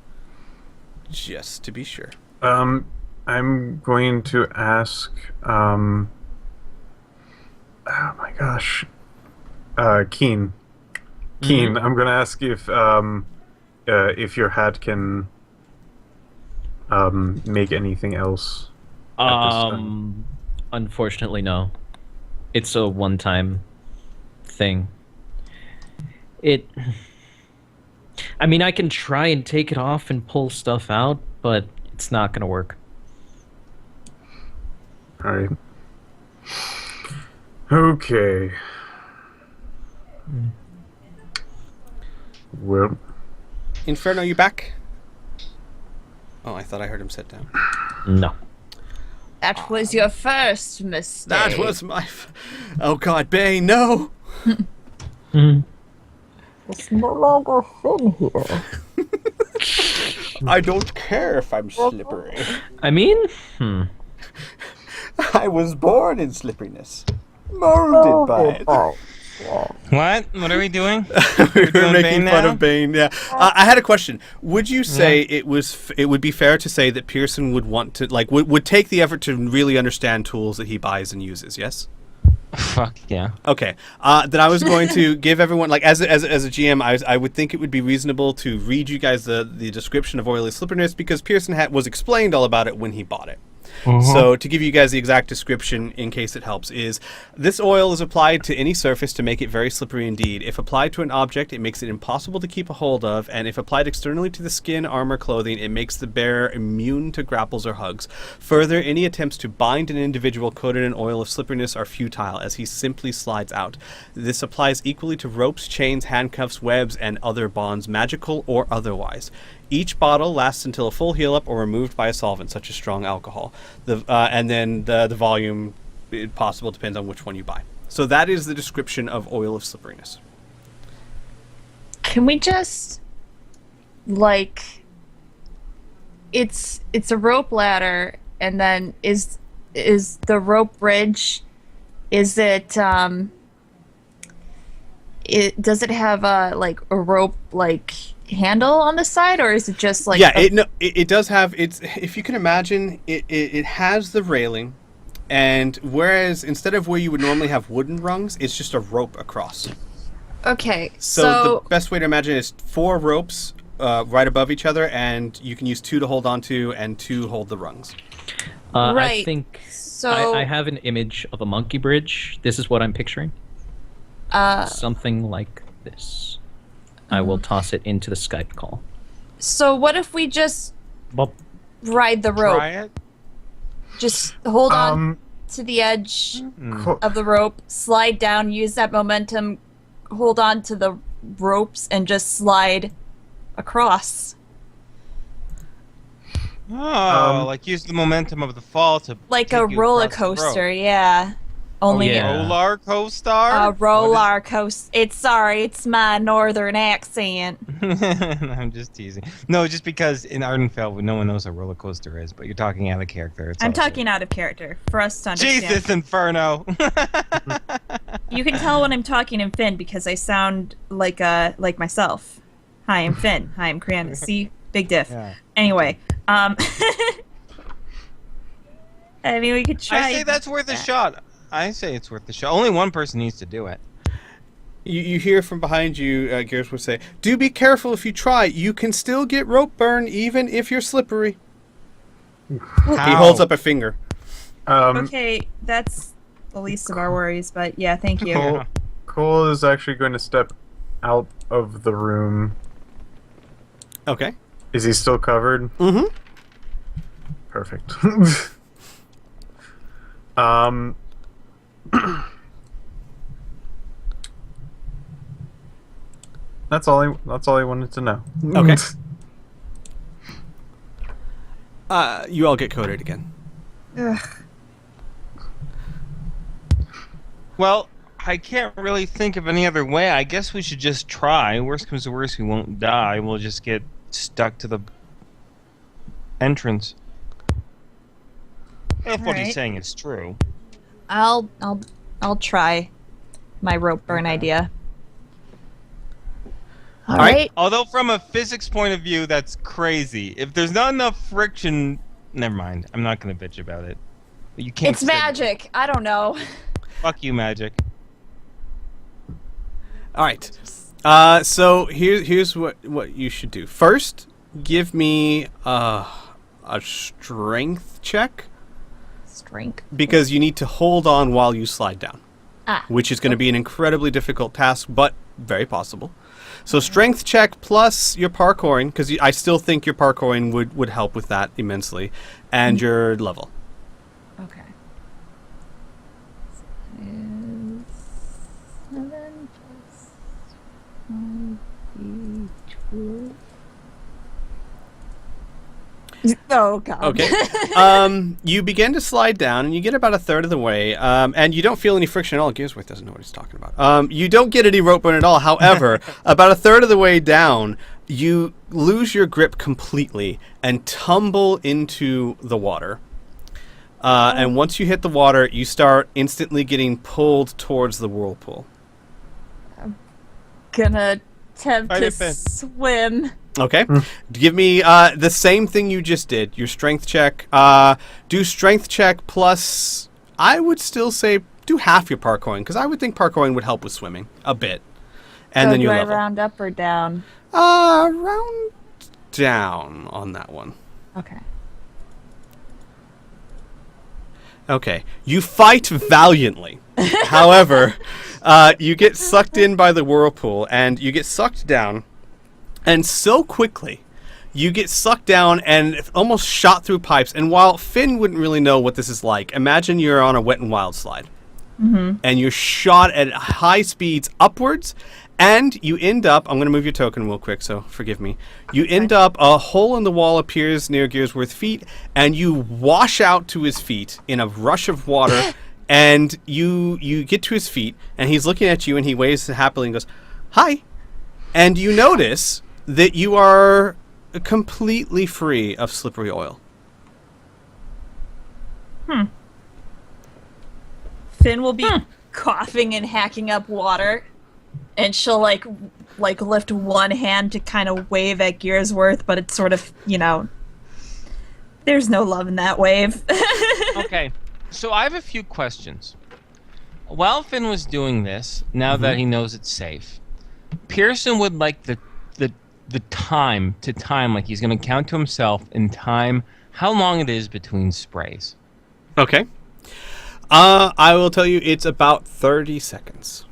just to be sure. I'm going to ask. Oh my gosh, Keen. Keen, I'm going to ask if your hat can make anything else. Unfortunately, no. It's a one-time thing. I mean, I can try and take it off and pull stuff out, but it's not gonna work. Alright. Okay. Well... Inferno, you back? Oh, I thought I heard him sit down. No. That was your first mistake. That was my... Oh god, Bane, no! It's no longer Finn here. I don't care if I'm slippery. I mean, I was born in slipperiness. Molded by it. What? What are we doing? We're doing making Bane fun now? of Bane, yeah. I had a question. Would you say it would be fair to say that Pearson would want to, like, would take the effort to really understand tools that he buys and uses, yes? Fuck yeah. Okay. Then I was going to give everyone, like, as a GM, I would think it would be reasonable to read you guys the description of Oily Slipperiness because Pearson was explained all about it when he bought it. So to give you guys the exact description in case it helps is this oil is applied to any surface to make it very slippery indeed. If applied to an object, it makes it impossible to keep a hold of, and if applied externally to the skin, armor, clothing, it makes the bearer immune to grapples or hugs. Further, any attempts to bind an individual coated in oil of slipperiness are futile as he simply slides out. This applies equally to ropes, chains, handcuffs, webs, and other bonds, magical or otherwise. Each bottle lasts until a full heal up or removed by a solvent, such as strong alcohol. And then the volume, possible, depends on which one you buy. So that is the description of Oil of Slipperiness. Can we just, like, it's a rope ladder, and then is the rope bridge, is it, does it have a rope, like, handle on the side, or is it just like it does have, it's, if you can imagine, it has the railing, and whereas instead of where you would normally have wooden rungs, it's just a rope across. Okay, so the best way to imagine it is 4 ropes right above each other, and you can use 2 to hold onto and 2 hold the rungs. Right. I think so I have an image of a monkey bridge. This is what I'm picturing. Something like this. I will toss it into the Skype call. So what if we just ride the rope? Try it. Just hold on to the edge of the rope, slide down, use that momentum, hold on to the ropes, and just slide across. Oh, like use the momentum of the fall to Like take a you roller across the rope. coaster, yeah. Only yeah. Roller coaster. a roller coaster. It's my northern accent. I'm just teasing. No, just because in Ardenfell, no one knows what a roller coaster is, but you're talking out of character. It's I'm all talking out of character for us to understand. Jesus Inferno. You can tell when I'm talking in Finn because I sound like myself. Hi, I'm Finn. Hi, I'm Kriana. See, big diff. Yeah. Anyway, I mean, we could try. I say that's worth a shot. I say it's worth the shot. Only one person needs to do it. You hear from behind you, Gears would say, "Do be careful if you try. You can still get rope burn even if you're slippery." How? He holds up a finger. Okay, that's the least of our worries, but yeah, thank you. Cole is actually going to step out of the room. Okay. Is he still covered? Mm-hmm. Perfect. That's all I wanted to know. Okay. You all get coded again. Ugh. Well, I can't really think of any other way. I guess we should just try. Worst comes to worst, we won't die. We'll just get stuck to the entrance. If what he's Alright. saying is true. I'll try my rope burn idea. All right. right. Although from a physics point of view, that's crazy. If there's not enough friction, never mind. I'm not gonna bitch about it. You can't. It's magic. I don't know. Fuck you, magic. All right. So here's what you should do. First, give me a strength check Strength. because you need to hold on while you slide down, which is going to okay. be an incredibly difficult task, but very possible. So strength check plus your parkouring, because I still think your parkouring would help with that immensely, and your level. Okay. Is 7 plus 5 Oh god. Okay. You begin to slide down, and you get about a third of the way, and you don't feel any friction at all. Gearsworth doesn't know what he's talking about. You don't get any rope burn at all. However, about a third of the way down, you lose your grip completely and tumble into the water. And once you hit the water, you start instantly getting pulled towards the whirlpool. Gonna attempt Fight to it, Ben. swim. Okay. Give me the same thing you just did. Your strength check. Do strength check plus, I would still say, do half your parkouring, because I would think parkouring would help with swimming a bit. And So then do your I level. round up or down? Round down on that one. Okay. Okay. You fight valiantly. However, you get sucked in by the whirlpool, and you get sucked down. And so quickly, you get sucked down and almost shot through pipes. And while Finn wouldn't really know what this is like, imagine you're on a Wet n Wild slide. Mm-hmm. And you're shot at high speeds upwards, and you end up, I'm going to move your token real quick, so forgive me. You end up, a hole in the wall appears near Gearsworth's feet, and you wash out to his feet in a rush of water, and you get to his feet, and he's looking at you, and he waves happily and goes, "Hi." And you notice that you are completely free of slippery oil. Finn will be coughing and hacking up water, and she'll like lift one hand to kind of wave at Gearsworth, but it's sort of, there's no love in that wave. Okay, so I have a few questions. While Finn was doing this, now that he knows it's safe, Pearson would like the time to time, like he's going to count to himself in time how long it is between sprays. Okay. I will tell you it's about 30 seconds.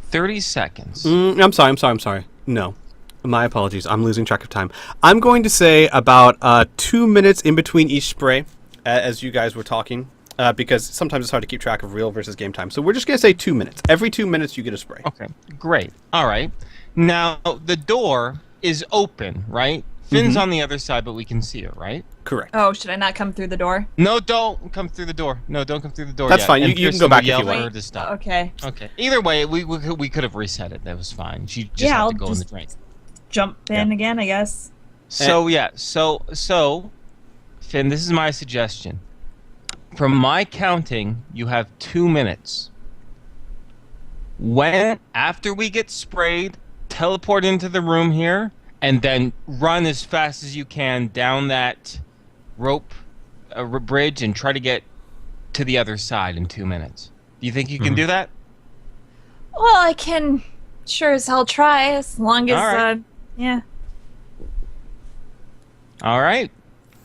30 seconds. I'm sorry. No. My apologies. I'm losing track of time. I'm going to say about 2 minutes in between each spray, as you guys were talking, because sometimes it's hard to keep track of real versus game time. So we're just going to say 2 minutes. Every 2 minutes you get a spray. Okay, great. All right. Now, the door is open, right? Finn's on the other side, but we can see it, right? Correct. Oh, should I not come through the door? No, don't come through the door. No, don't come through the door That's yet. fine. And You can Pearson go back would if yell you for want. her to stop. Okay. Okay. Either way, we could have reset it. That was fine. She just Yeah, had I'll to go in the just- drink. Jump in again, I guess. So yeah, so Finn, this is my suggestion. From my counting, you have 2 minutes. When after we get sprayed, teleport into the room here, and then run as fast as you can down that rope bridge and try to get to the other side in 2 minutes. Do you think you can do that? Well, I can sure as hell try, as long as, All right. yeah. All right.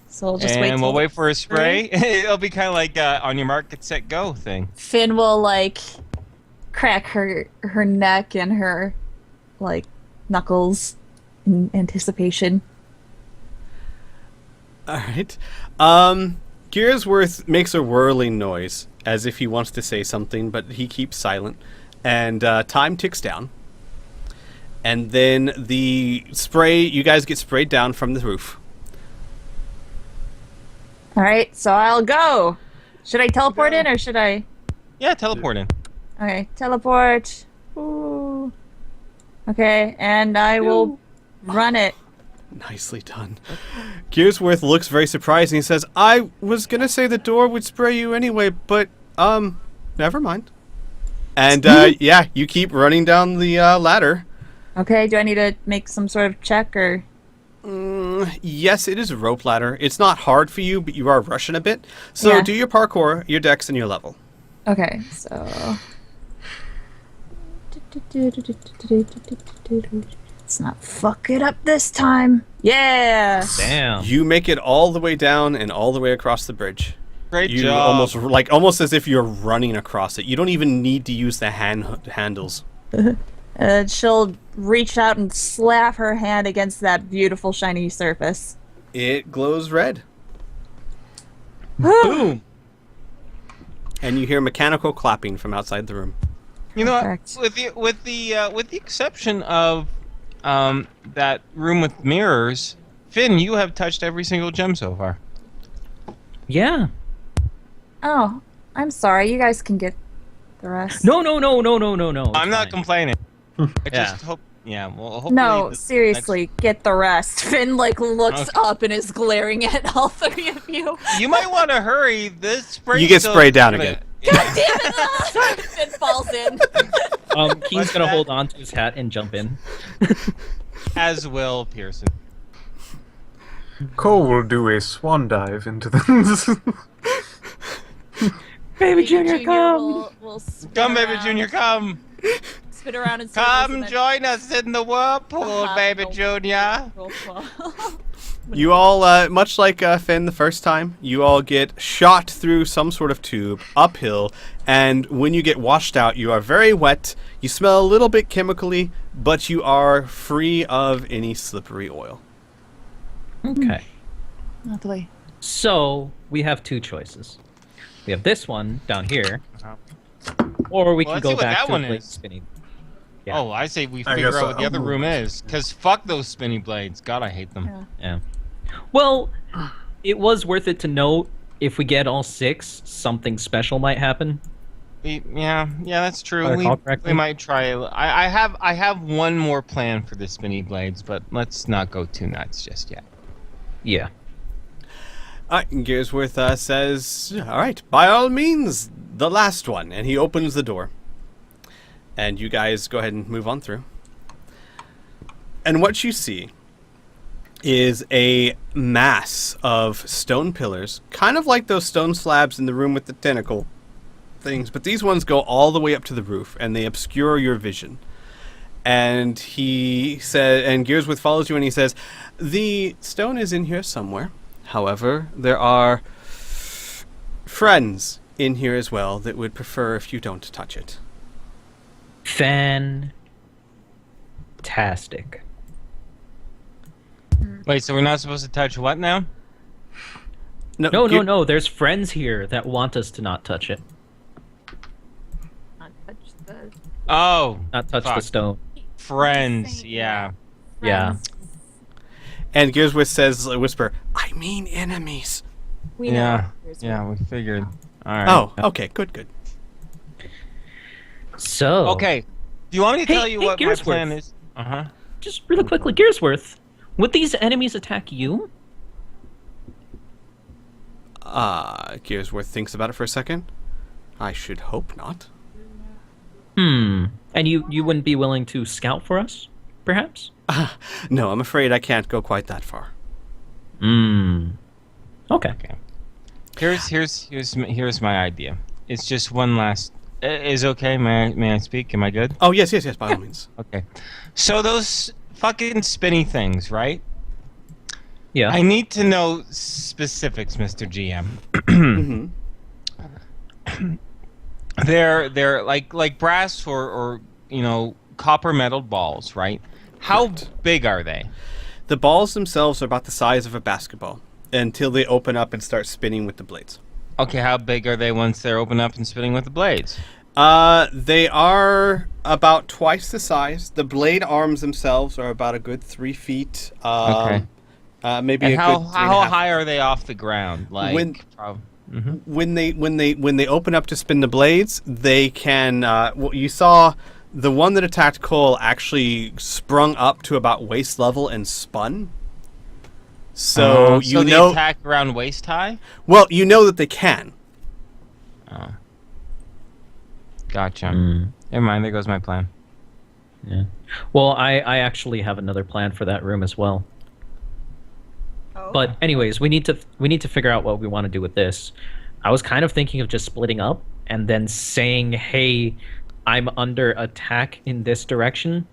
So we'll just wait. And we'll till wait for a spray. It'll be kind of like on your mark, get set, go thing. Finn will crack her neck and her like knuckles in anticipation. All right. Gearsworth makes a whirling noise as if he wants to say something, but he keeps silent. And time ticks down. And then the spray, you guys get sprayed down from the roof. All right, so I'll go. Should I teleport in or should I? Yeah, teleport in. Okay, teleport. Ooh. Okay, and I will run it. Nicely done. Gearsworth looks very surprised and he says, I was going to say the door would spray you anyway, but, never mind. And, yeah, you keep running down the ladder. Okay, do I need to make some sort of check or? Yes, it is a rope ladder. It's not hard for you, but you are rushing a bit. So Yeah. do your parkour, your dex, and your level. Okay, so. Let's not fuck it up this time. Yeah! Damn. You make it all the way down and all the way across the bridge. Great You job. almost as if you're running across it. You don't even need to use the handles. She'll reach out and slap her hand against that beautiful shiny surface. It glows red. Boom. And you hear mechanical clapping from outside the room. You know Perfect. what? With the exception of that room with mirrors, Finn, you have touched every single gem so far. Yeah. Oh, I'm sorry. You guys can get the rest. No. I'm not Fine. complaining. I Yeah. just hope. Yeah. Well, hopefully. No, the seriously, get the rest. Finn looks Okay. up and is glaring at all three of you. You might want to hurry. This spray. You get sprayed down again. God damn it! Finn falls in. Keen's What's gonna that? hold on to his hat and jump in. As will Pearson. Cole will do a swan dive into the. Baby Junior, Will spin Come, baby around, Junior, come. Spin around in circles Come and then join us in the whirlpool, Hop baby in the Junior. whirlpool. You all, much like Finn the first time, you all get shot through some sort of tube uphill, and when you get washed out, you are very wet. You smell a little bit chemically, but you are free of any slippery oil. Okay. Lovely. So we have two choices. We have this one down here, or we Well, can let's go see what back that to one the blade is. spinning. Yeah. Oh, I say we I figure guess out what the I'll other move room on. is, because fuck those spinny blades. God, I hate them. Yeah. Yeah. Well, it was worth it to note if we get all 6, something special might happen. Yeah, that's true. If I We, recall correctly. we might try. I have one more plan for the spinny blades, but let's not go too nuts just yet. Yeah. Gearsworth says, all right, by all means, the last one. And he opens the door. And you guys go ahead and move on through. And what you see is a mass of stone pillars, kind of like those stone slabs in the room with the tentacle things, but these ones go all the way up to the roof, and they obscure your vision. And he said, and Gearsworth follows you, and he says, the stone is in here somewhere. However, there are friends in here as well that would prefer if you don't touch it. Fantastic. Wait, so we're not supposed to touch what now? No. There's friends here that want us to not touch it. Not touch the Oh, Not touch the Fuck. stone. friends. Yeah. Yeah. And Gearsworth says, whisper, I mean enemies. We know. Yeah. Here's Yeah, what- we figured. All right. Oh, okay, good. So. Okay. Do you want me to Hey, tell you hey, what my Gearsworth. plan is? Uh-huh. Just really quickly, Gearsworth, would these enemies attack you? Gearsworth thinks about it for a second. I should hope not. And you wouldn't be willing to scout for us, perhaps? No, I'm afraid I can't go quite that far. Okay. Here's my idea. It's just one last. Is okay? May I speak? Am I good? Oh, yes, by all means. Okay. So those fucking spinny things, right? Yeah. I need to know specifics, Mr. GM. Mhm. They're like brass or copper metal balls, right? How Correct. big are they? The balls themselves are about the size of a basketball until they open up and start spinning with the blades. Okay, how big are they once they're open up and spinning with the blades? They are about twice the size. The blade arms themselves are about a good 3 feet. Okay. Maybe And a how good 3.5. high are they off the ground? Like When they open up to spin the blades, they can. Well, you saw the one that attacked Cole actually sprung up to about waist level and spun. So so you they know, attack around waist high. well, you know that they can. Oh, gotcha. Mm. Never mind. There goes my plan. Yeah. Well, I actually have another plan for that room as well. Oh. But anyways, we need to figure out what we want to do with this. I was kind of thinking of just splitting up and then saying, "Hey, I'm under attack in this direction."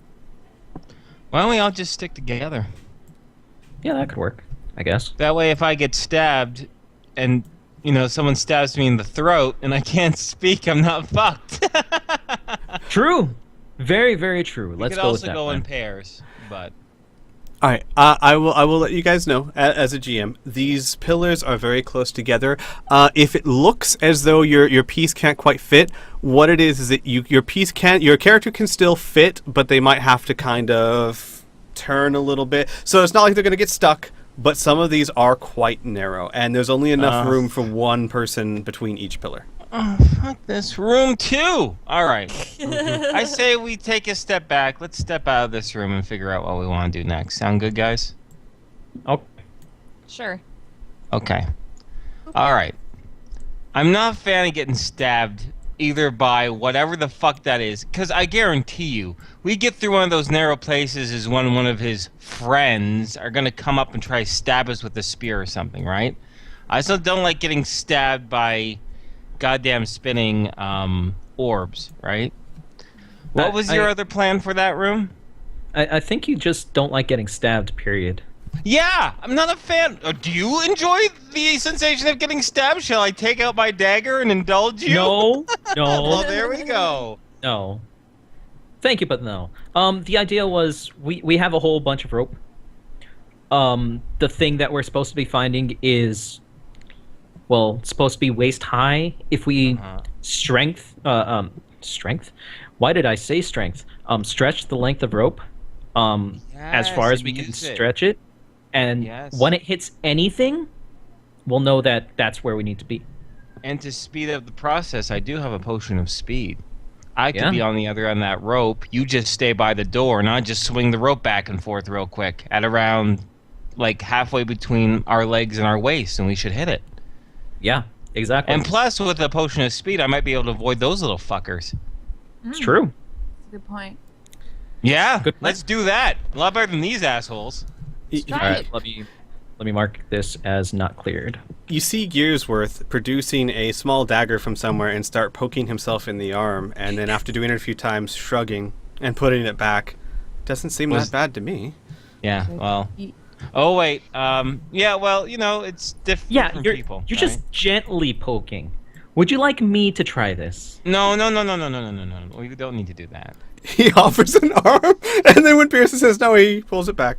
Why don't we all just stick together? Yeah, that could work, I guess. That way, if I get stabbed, and someone stabs me in the throat, and I can't speak, I'm not fucked. True. Very, very true. We Let's could go with also that go in plan. pairs, but All right, I will let you guys know as a GM. These pillars are very close together. If it looks as though your piece can't quite fit, what it is that your character can still fit, but they might have to kind of turn a little bit. So it's not like they're going to get stuck, but some of these are quite narrow, and there's only enough room for one person between each pillar. oh, fuck this room too. All right, I say we take a step back. Let's step out of this room and figure out what we want to do next. Sound good, guys? Oh, Sure. Okay. All right. I'm not a fan of getting stabbed either by whatever the fuck that is, because I guarantee you, we get through one of those narrow places is when one of his friends are going to come up and try to stab us with a spear or something, right? I still don't like getting stabbed by goddamn spinning orbs, right? What was your other plan for that room? I think you just don't like getting stabbed, period. Yeah, I'm not a fan. Do you enjoy the sensation of getting stabbed? Shall I take out my dagger and indulge you? No, Well, no, there we go. no. Thank you, but no. The idea was we have a whole bunch of rope. The thing that we're supposed to be finding is, well, it's supposed to be waist high. If we strength. Why did I say strength? Stretch the length of rope, as far Yes, as we can use it. stretch it, and Yes. when it hits anything, we'll know that that's where we need to be. And to speed up the process, I do have a potion of speed. I could Yeah. be on the other end of that rope. You just stay by the door, and I just swing the rope back and forth real quick at around like halfway between our legs and our waist, and we should hit it. Yeah, exactly. And plus, with a potion of speed, I might be able to avoid those little fuckers. It's true. Good point. Yeah, Good plan. let's do that. A lot better than these assholes. Try All right, it. let me mark this as not cleared. You see Gearsworth producing a small dagger from somewhere and start poking himself in the arm, and then after doing it a few times, shrugging and putting it back. Doesn't seem that bad to me. Yeah, well. Oh, wait. Yeah, well, it's different Yeah, from you're people. you're right? just gently poking. Would you like me to try this? No. We don't need to do that. He offers an arm, and then when Pearson says no, he pulls it back.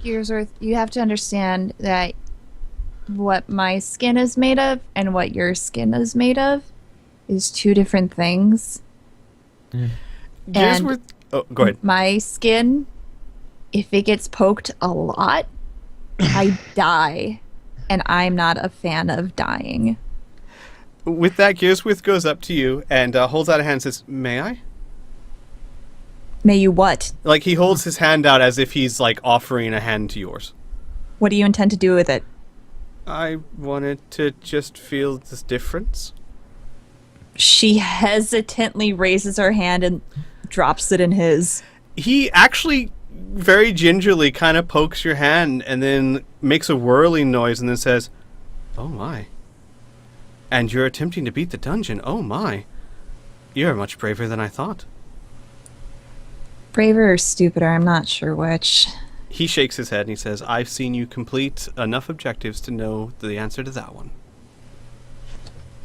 Gearsworth, you have to understand that what my skin is made of and what your skin is made of is two different things. Gearsworth. Oh, go ahead. My skin, if it gets poked a lot, I die. And I'm not a fan of dying. With that, Gearsworth goes up to you and holds out a hand and says, "May I?" May you what? Like he holds his hand out as if he's like offering a hand to yours. What do you intend to do with it? I wanted to just feel this difference. She hesitantly raises her hand and drops it in his. He actually very gingerly kind of pokes your hand and then makes a whirling noise and then says, "Oh my. And you're attempting to beat the dungeon. Oh my. You're much braver than I thought." Braver or stupider, I'm not sure which. He shakes his head and he says, "I've seen you complete enough objectives to know the answer to that one."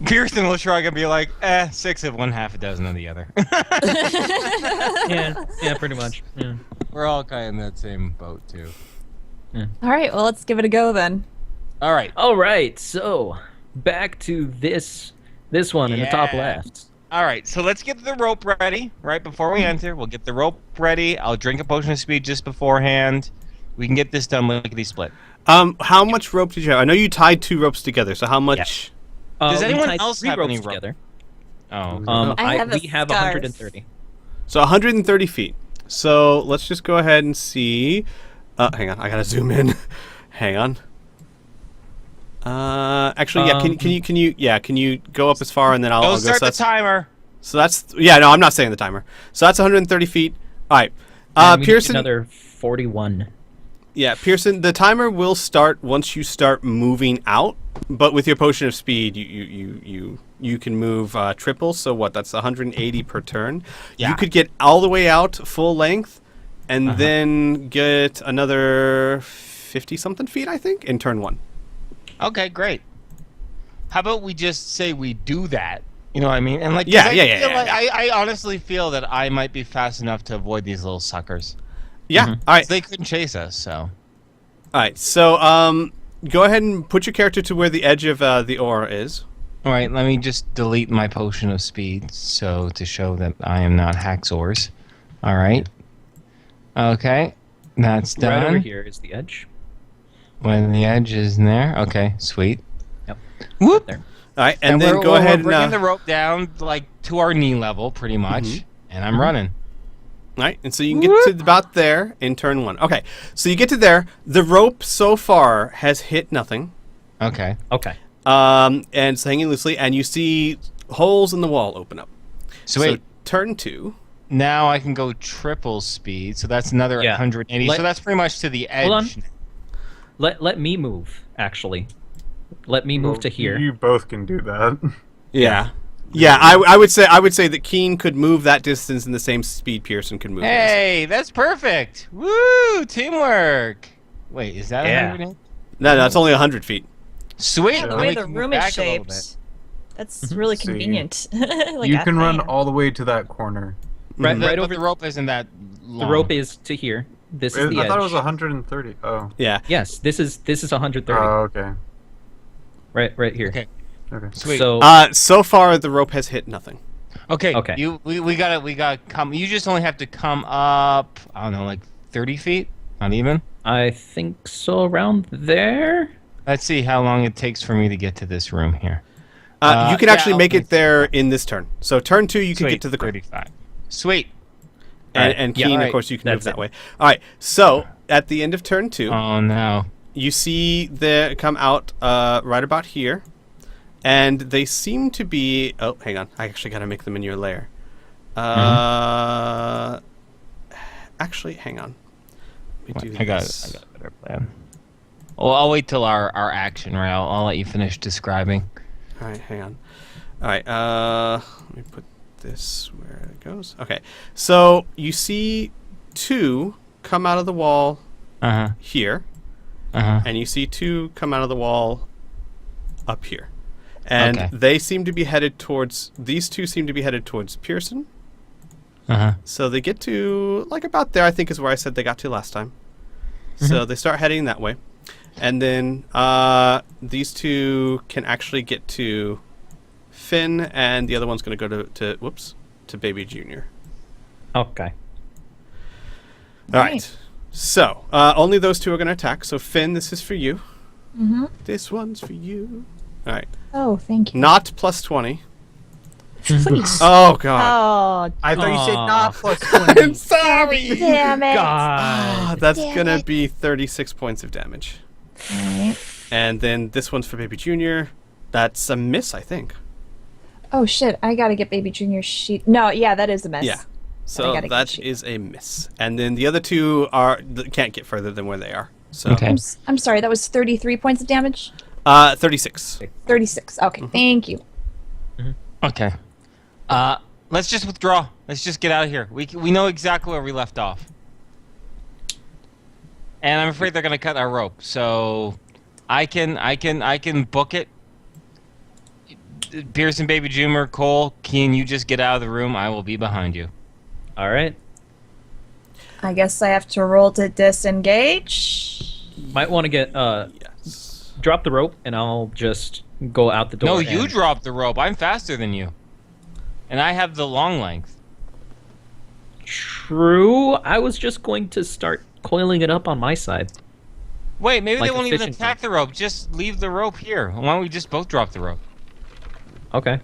Pearson will shrug and be like, 6 of one, half a dozen of the other. Yeah, pretty much. Yeah. We're all kind of in that same boat, too. All right, well, let's give it a go then. All right. All right, so back to this one in the top Yeah. left. All right, so let's get the rope ready right before we enter. We'll get the rope ready. I'll drink a potion of speed just beforehand. We can get this done lickety split. How much rope did you have? I know you tied 2 ropes together, so how much? Does We anyone tied else 3 have ropes any rope? together? Oh. I have a we have scarf. 130. So 130 feet. So let's just go ahead and see. Hang on, I gotta zoom in. Hang on. Actually, yeah. Can you go up as far and then I'll Go go. start So the that's, timer. so that's yeah. No, I'm not saying the timer. So that's 130 feet. All right. And we need Pearson. another 41. Yeah, Pearson. The timer will start once you start moving out. But with your potion of speed, you can move triple. So what? That's 180 per turn. Yeah. You could get all the way out full length, and then get another 50 something feet, I think, in turn 1. Okay, great. How about we just say we do that? You know what I mean? And like, 'cause Yeah, I yeah, feel yeah, like- yeah. I honestly feel that I might be fast enough to avoid these little suckers. Yeah. All right. They couldn't chase us, so. All right. So go ahead and put your character to where the edge of the aura is. All right, let me just delete my potion of speed, so to show that I am not Haxors. All right. Okay, that's done. Right over here is the edge. When the edge is in there. Okay, sweet. Yep. Whoop. There. All right, and then we're, go we're ahead bringing and. the rope down like to our knee level, pretty much, and I'm running. All right, and so you can get to about there in turn 1. Okay, so you get to there. The rope so far has hit nothing, Okay. Okay. and it's hanging loosely, and you see holes in the wall open up. So wait, turn 2. now I can go triple speed, so that's another Yeah. 180. Let- so that's pretty much to the edge. Hold on. Let me move, actually. Let me move to here. You both can do that. Yeah. Yeah, I would say that Keen could move that distance in the same speed Pearson could move. Hey, that's perfect. Woo! Teamwork. Wait, is that Yeah. 180? No, it's only 100 feet. Sweet. The then way we the can move room is back a little shaped, bit. that's really See. convenient. Like you a can run fan. all the way to that corner. Right, But right the over. rope isn't that long. The rope is to here. This is the I edge. thought it was 130. Oh. Yeah. Yes, this is 130. Oh, okay. right here. Okay. Okay. Sweet. So So far the rope has hit nothing. Okay. Okay. We gotta come. You just only have to come up. I don't know, like 30 feet. Not even. I think so, around there. Let's see how long it takes for me to get to this room here. You can yeah, actually I'll make make it there in this turn. So turn 2, you can Sweet, get to the ground. 35. Sweet. And Yeah, Keen, alright. of course, you can move That's that it. way. All right. So at the end of turn 2, Oh no. you see them come out right about here, and they seem to be. Oh, hang on. I actually got to make them in your lair. Actually, hang on. Let me do I got this. a better plan. Well, I'll wait till our action, right? I'll let you finish describing. All right, hang on. All right, let me put this where it goes. Okay, so you see 2 come out of the wall Uh here, huh. and you see 2 come out of the wall up here, and Okay. they seem to be headed towards. These 2 seem to be headed towards Pearson. Uh huh. So they get to like about there. I think is where I said they got to last time. So they start heading that way, and then these 2 can actually get to Finn, and the other one's going to go to Baby Junior. Okay. All right. So only those 2 are going to attack. So Finn, this is for you. Mm-hmm. This one's for you. All right. Oh, thank you. Not plus 20. Please. Oh God. Oh, I thought you said Aw. not plus 20. I'm sorry. damn it. Ah, that's Damn gonna it. be 36 points of damage. Alright. And then this one's for Baby Junior. That's a miss, I think. Oh shit, I gotta get Baby Junior's sheet. No, yeah, that is a mess. Yeah. So gotta get that sheet. is a miss. And then the other 2 can't get further than where they are. So Okay. I'm sorry, that was 33 points of damage? 36. 36. Okay, thank you. Okay. Let's just withdraw. Let's just get out of here. We know exactly where we left off. And I'm afraid they're gonna cut our rope. So I can book it. Pearson, Baby Joomer, Cole, Keen, you just get out of the room. I will be behind you. All right. I guess I have to roll to disengage. Might want to get Yes. drop the rope, and I'll just go out the door. No, you and- drop the rope. I'm faster than you. And I have the long length. True. I was just going to start coiling it up on my side. Wait, maybe Like they a won't even fishing attack the rope. Just leave the rope here. Why don't we just both drop the rope? Okay.